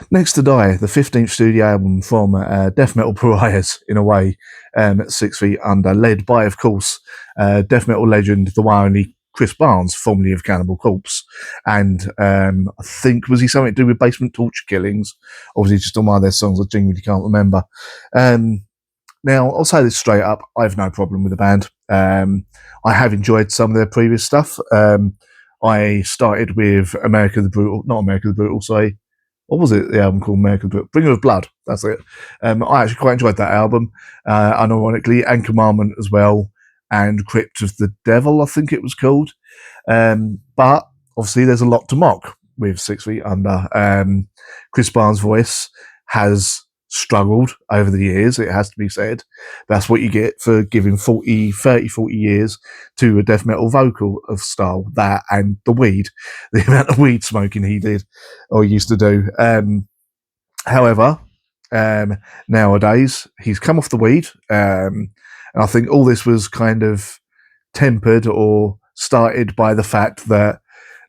Next to Die, the 15th studio album from Death Metal Pariahs, in a way, 6 Feet Under, led by, of course, death metal legend, the one and only Chris Barnes, formerly of Cannibal Corpse. And I think, was he something to do with Basement Torture Killings? Or was he just on one of their songs? I genuinely can't remember. Now, I'll say this straight up, I have no problem with the band. I have enjoyed some of their previous stuff. I started with America the Brutal, not America the Brutal, sorry. What was it, the album called America the Brutal? Bringer of Blood, that's it. I actually quite enjoyed that album, unironically, and Commandment as well, and Crypt of the Devil, I think it was called. But obviously, there's a lot to mock with 6 Feet Under. Chris Barnes' voice has struggled over the years, it has to be said. That's what you get for giving 40 years to a death metal vocal of style, that and the weed, the amount of weed smoking he did or used to do. However, nowadays he's come off the weed, and I think all this was kind of tempered or started by the fact that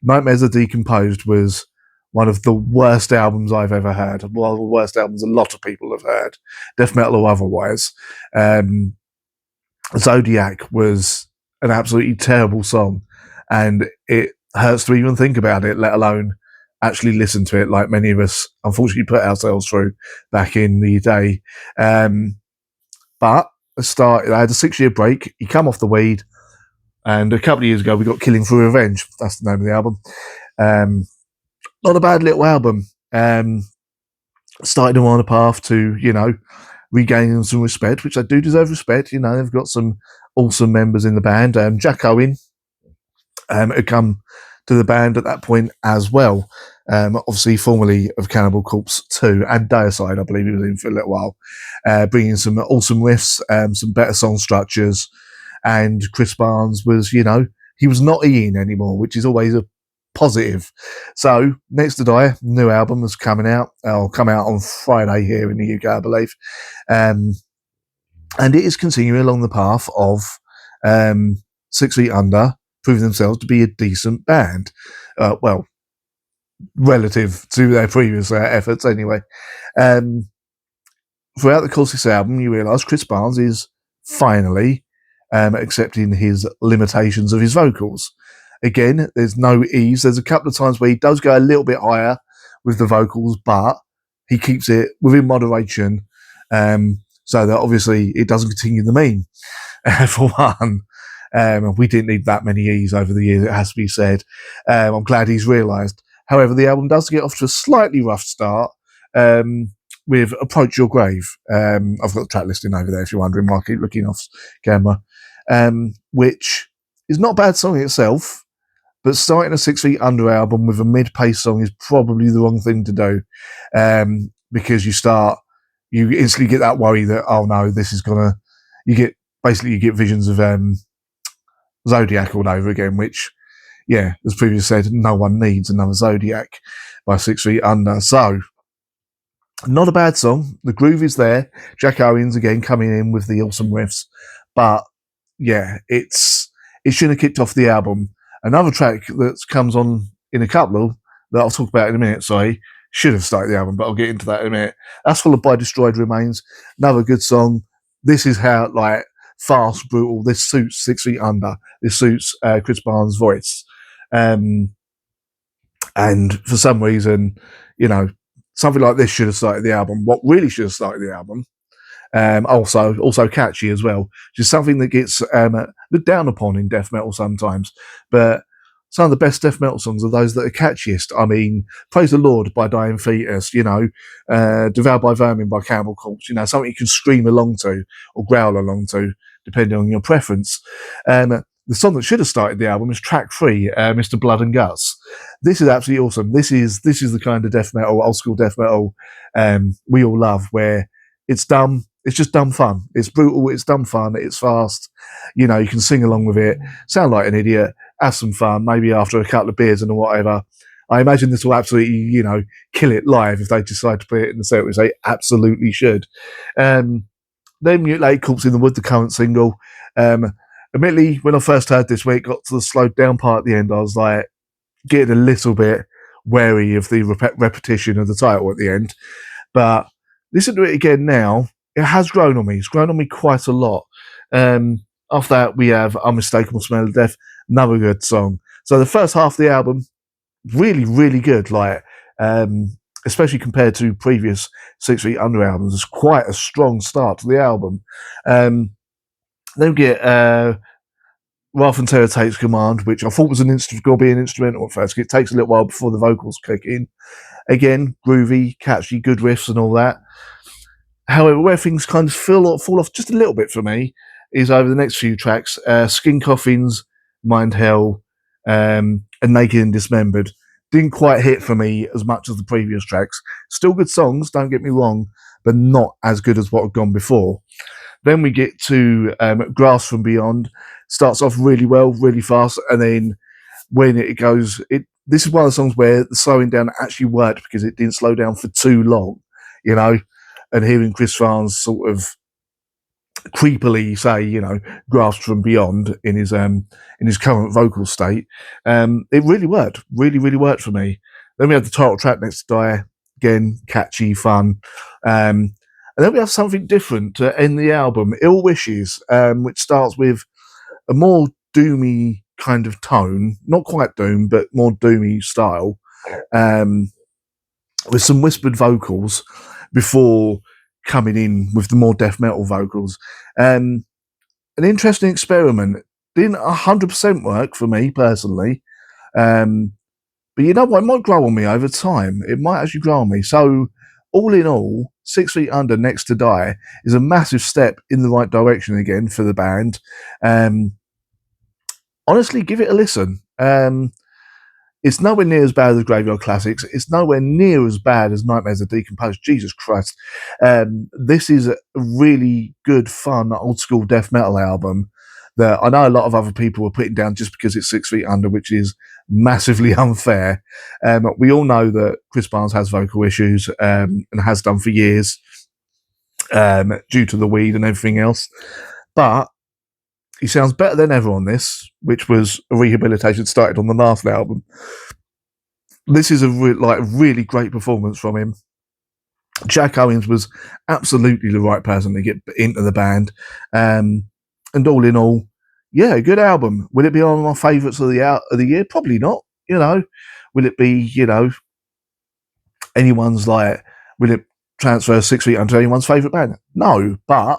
Nightmares Are Decomposed was one of the worst albums I've ever heard. One of the worst albums a lot of people have heard, death metal or otherwise. Zodiac was an absolutely terrible song, and it hurts to even think about it, let alone actually listen to it, like many of us unfortunately put ourselves through back in the day. But I had a 6-year break. He come off the weed, and a couple of years ago we got Killing for Revenge. That's the name of the album. Not a bad little album. Started him on a path to, regaining some respect, which I do deserve respect. They've got some awesome members in the band. Jack Owen had come to the band at that point as well. Obviously, formerly of Cannibal Corpse 2 and Deicide, I believe he was in for a little while. Bringing some awesome riffs, some better song structures. And Chris Barnes was, he was not Ian anymore, which is always a positive. So, Next to Die, new album is coming out. It'll come out on Friday here in the UK, I believe. And it is continuing along the path of 6 Feet Under, proving themselves to be a decent band. Well, relative to their previous efforts, anyway. Throughout the course of this album, you realise Chris Barnes is finally accepting his limitations of his vocals. Again, there's no ease. There's a couple of times where he does go a little bit higher with the vocals, but he keeps it within moderation, so that obviously it doesn't continue the mean. For one, we didn't need that many E's over the years, it has to be said. I'm glad he's realised. However, the album does get off to a slightly rough start with Approach Your Grave. I've got the track listing over there if you're wondering, I'll keep looking off camera. Which is not a bad song itself, but starting a 6 Feet Under album with a mid-paced song is probably the wrong thing to do, because you instantly get that worry that, oh no, this is gonna, you get visions of Zodiac all over again, which, yeah, as previously said, no one needs another Zodiac by 6 Feet Under. So, not a bad song. The groove is there. Jack Owens again coming in with the awesome riffs, but yeah, it should have kicked off the album. Another track that comes on in a couple that I'll talk about in a minute, should have started the album, but I'll get into that in a minute. That's followed by Destroyed Remains, another good song. This is how, fast, brutal, this suits 6 Feet Under. This suits Chris Barnes' voice. And for some reason, something like this should have started the album. What really should have started the album, also catchy as well, just something that gets looked down upon in death metal sometimes, but some of the best death metal songs are those that are catchiest. I mean, Praise the Lord by Dying Fetus, Devoured by Vermin by Cannibal Corpse, something you can scream along to or growl along to, depending on your preference. The song that should have started the album is track 3, Mr. Blood and Guts. This is absolutely awesome. This is the kind of death metal, old school death metal we all love, where it's dumb. It's just dumb fun. It's brutal. It's dumb fun. It's fast. You can sing along with it, sound like an idiot, have some fun, maybe after a couple of beers and whatever. I imagine this will absolutely, kill it live if they decide to put it in the set, which they absolutely should. Then Mutilate Corpse in the Wood, the current single. Admittedly, when I first heard this, where it got to the slowed down part at the end, I was like, getting a little bit wary of the repetition of the title at the end. But listen to it again now. It has grown on me. It's grown on me quite a lot. After that, we have Unmistakable Smell of Death, another good song. So the first half of the album, really, really good. Like, especially compared to previous 6 Feet Under albums, it's quite a strong start to the album. Then we get Wrath and Terror Takes Command, which I thought was going to be an instrumental at first. It takes a little while before the vocals kick in. Again, groovy, catchy, good riffs and all that. However, where things kind of fall off just a little bit for me is over the next few tracks. Skin Coffins, Mind Hell, and Naked and Dismembered didn't quite hit for me as much as the previous tracks. Still good songs, don't get me wrong, but not as good as what had gone before. Then we get to Grass from Beyond. Starts off really well, really fast, and then when it goes, this is one of the songs where the slowing down actually worked because it didn't slow down for too long, you know. And hearing Chris Farnes sort of creepily say, you know, Grass from Beyond in his current vocal state, it really worked. Really, really worked for me. Then we have the title track, Next to Die, again, catchy, fun. And then we have something different to end the album, Ill Wishes, which starts with a more doomy kind of tone, not quite doom, but more doomy style, with some whispered vocals before coming in with the more death metal vocals. An interesting experiment. Didn't 100% work for me personally. But you know what? It might grow on me over time. It might actually grow on me. So, all in all, 6 Feet Under, Next to Die is a massive step in the right direction again for the band. Honestly, give it a listen. It's nowhere near as bad as Graveyard Classics. It's nowhere near as bad as Nightmares of Decomposed. Jesus Christ. This is a really good, fun, old school death metal album that I know a lot of other people were putting down just because it's 6 Feet Under, which is massively unfair. We all know that Chris Barnes has vocal issues and has done for years due to the weed and everything else. But he sounds better than ever on this, which was a rehabilitation started on the last album. This is a really great performance from him. Jack Owens was absolutely the right person to get into the band. And all in all, yeah, good album. Will it be one of my favourites of the year? Probably not. You know, will it be, you know, anyone's like, will it transfer 6 Feet Under anyone's favourite band? No, but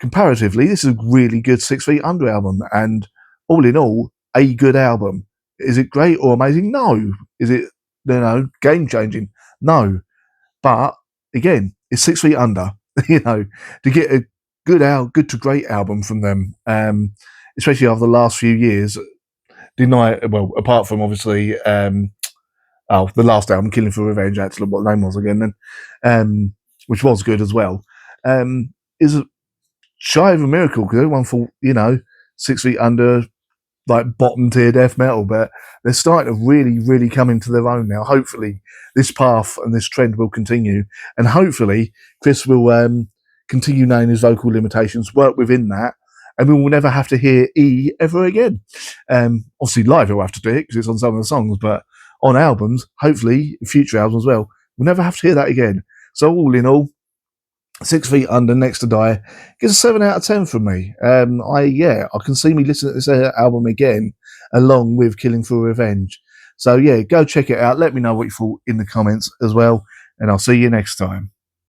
comparatively, this is a really good 6 Feet Under album, and all in all, a good album. Is it great or amazing? No. Is it, you know, game changing? No. But again, it's 6 Feet Under. You know, to get a good to great album from them, especially over the last few years. Apart from obviously, the last album, Killing for Revenge, actually, what the name was again, then, which was good as well, is shy of a miracle because everyone thought, you know, 6 Feet Under, like bottom tier death metal, but they're starting to really, really come into their own now. Hopefully, this path and this trend will continue, and hopefully, Chris will continue knowing his vocal limitations, work within that, and we will never have to hear E ever again. Obviously, live he'll have to do it because it's on some of the songs, but on albums, hopefully, future albums as well, we'll never have to hear that again. So, all in all, 6 Feet Under, Next to Die gets a 7 out of 10 from me. I can see me listening to this album again along with Killing for Revenge. So yeah, go check it out. Let me know what you thought in the comments as well, and I'll see you next time.